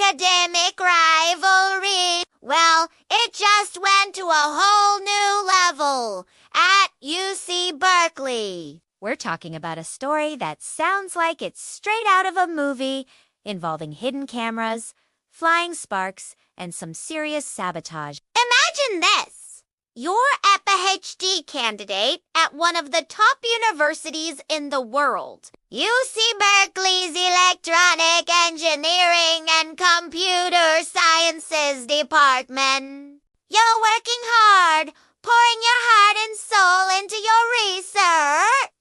academic rivalry. Well, it just went to a whole new level at UC Berkeley. We're talking about a story that sounds like it's straight out of a movie involving hidden cameras, flying sparks, and some serious sabotage. Imagine this. You're a PhD candidate at one of the top universities in the world. UC Berkeley's Electronic Engineering and Computer Sciences Department. You're working hard, pouring your heart and soul into your research.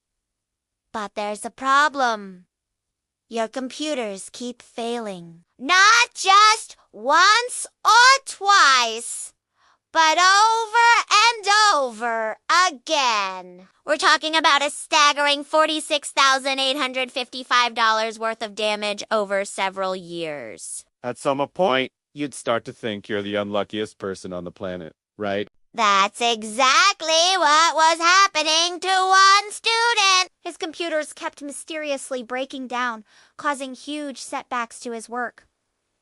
But there's a problem. Your computers keep failing. Not just once or twice, but over and over again. We're talking about a staggering $46,855 worth of damage over several years. At some point, you'd start to think you're the unluckiest person on the planet, right? That's exactly what was happening to one student. His computers kept mysteriously breaking down, causing huge setbacks to his work.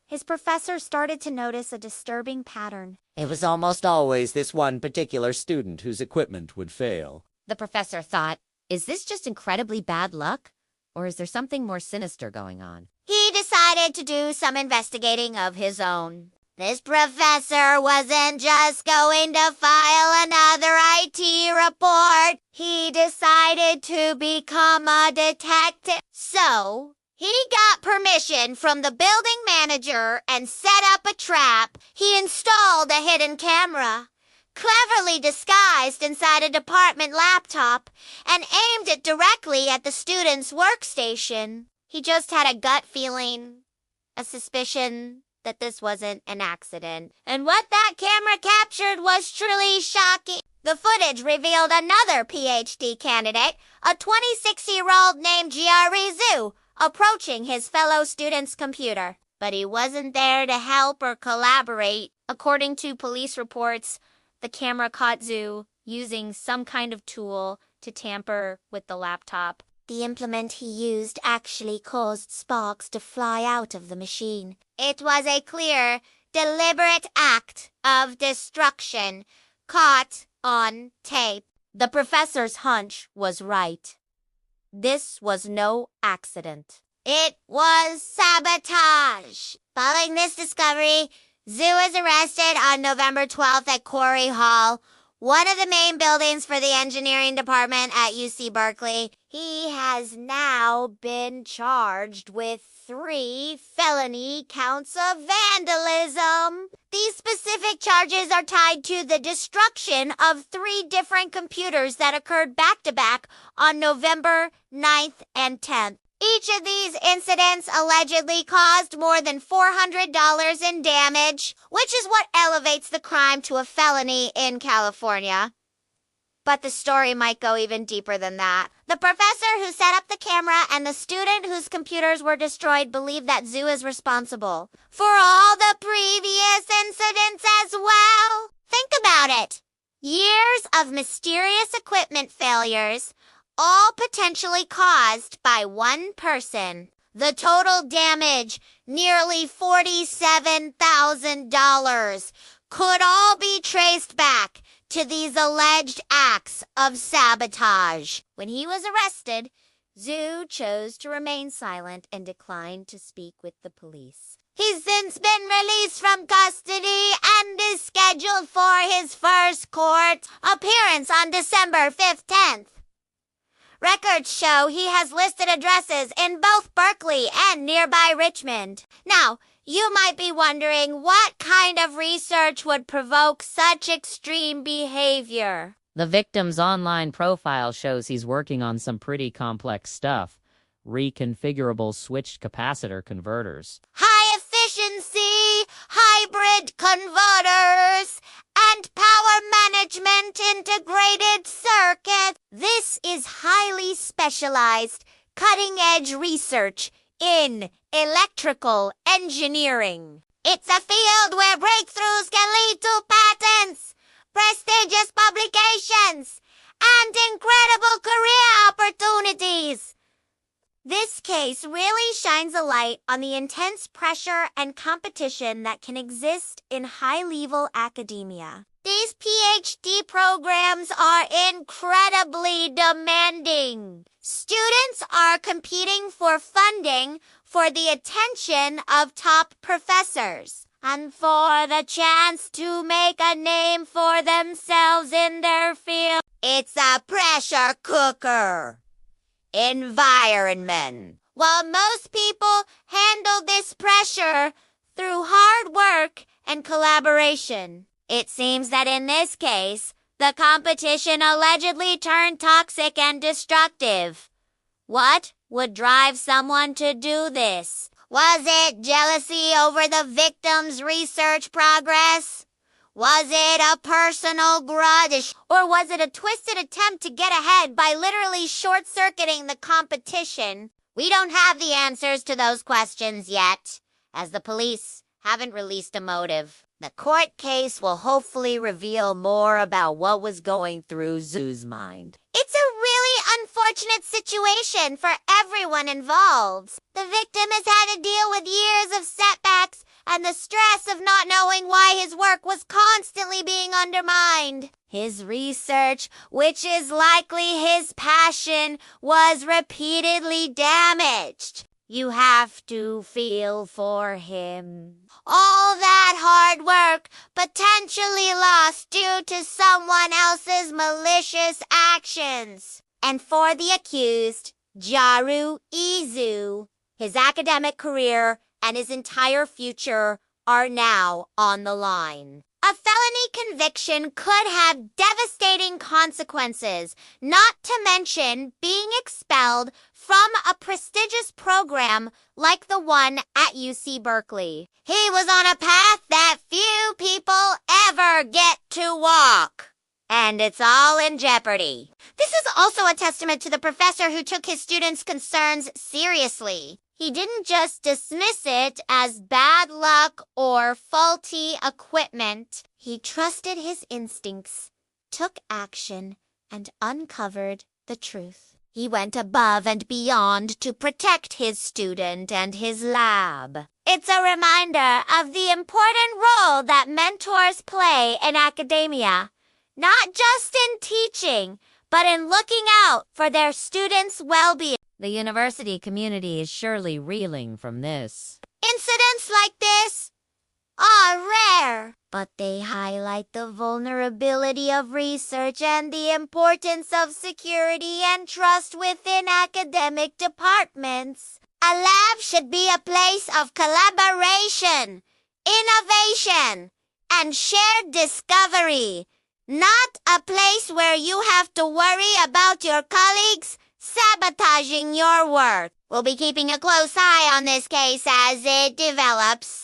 His professor started to notice a disturbing pattern. It was almost always this one particular student whose equipment would fail. The professor thought, is this just incredibly bad luck? Or is there something more sinister going on? He decided to do some investigating of his own. This professor wasn't just going to file another IT report. He decided to become a detective. So, he got permission from the building manager and set up a trap. He installed a hidden camera, cleverly disguised inside a department laptop, and aimed it directly at the student's workstation. He just had a gut feeling, a suspicion that this wasn't an accident. And what that camera captured was truly shocking. The footage revealed another PhD candidate, a 26-year-old named Jerry Zhu, approaching his fellow student's computer. But he wasn't there to help or collaborate. According to police reports, the camera caught Zhu using some kind of tool to tamper with the laptop. The implement he used actually caused sparks to fly out of the machine. It was a clear, deliberate act of destruction, caught on tape. The professor's hunch was right. This was no accident. It was sabotage. Following this discovery, Zhu was arrested on November 12th at Quarry Hall, one of the main buildings for the engineering department at UC Berkeley. He has now been charged with 3 felony counts of vandalism. These specific charges are tied to the destruction of 3 different computers that occurred back-to-back on November 9th and 10th. Each of these incidents allegedly caused more than $400 in damage, which is what elevates the crime to a felony in California. But the story might go even deeper than that. The professor who set up the camera and the student whose computers were destroyed believe that Zhu is responsible for all the previous incidents as well. Think about it. Years of mysterious equipment failures, all potentially caused by one person. The total damage, nearly $47,000, could all be traced back to these alleged acts of sabotage. When he was arrested, Zhu chose to remain silent and declined to speak with the police. He's since been released from custody and is scheduled for his first court appearance on December 15th. Records show he has listed addresses in both Berkeley and nearby Richmond. Now, you might be wondering what kind of research would provoke such extreme behavior. The victim's online profile shows he's working on some pretty complex stuff. Reconfigurable switched capacitor converters. High efficiency, hybrid converters, and power management integrated circuits. This is highly specialized, cutting-edge research in electrical engineering. It's a field where breakthroughs can lead to patents, prestigious publications, and incredible career opportunities. This case really shines a light on the intense pressure and competition that can exist in high-level academia. These PhD programs are incredibly demanding. Students are competing for funding for the attention of top professors and for the chance to make a name for themselves in their field. It's a pressure cooker environment. While most people handle this pressure through hard work and collaboration, it seems that in this case, the competition allegedly turned toxic and destructive. What would drive someone to do this? Was it jealousy over the victim's research progress? Was it a personal grudge? Or was it a twisted attempt to get ahead by literally short-circuiting the competition? We don't have the answers to those questions yet, as the police haven't released a motive. The court case will hopefully reveal more about what was going through Zoo's mind. It's a really unfortunate situation for everyone involved. The victim has had to deal with years of setbacks and the stress of not knowing why his work was constantly being undermined. His research, which is likely his passion, was repeatedly damaged. You have to feel for him. All that hard work potentially lost due to someone else's malicious actions. And for the accused, Jaru Izu, his academic career and his entire future are now on the line. A felony conviction could have devastating consequences, not to mention being expelled from a prestigious program like the one at UC Berkeley. He was on a path that few people ever get to walk. And it's all in jeopardy. This is also a testament to the professor who took his students' concerns seriously. He didn't just dismiss it as bad luck or faulty equipment. He trusted his instincts, took action, and uncovered the truth. He went above and beyond to protect his student and his lab. It's a reminder of the important role that mentors play in academia, not just in teaching, but in looking out for their students' well-being. The university community is surely reeling from this. Incidents like this are rare, but they highlight the vulnerability of research and the importance of security and trust within academic departments. A lab should be a place of collaboration, innovation, and shared discovery, not a place where you have to worry about your colleagues sabotaging your work. We'll be keeping a close eye on this case as it develops.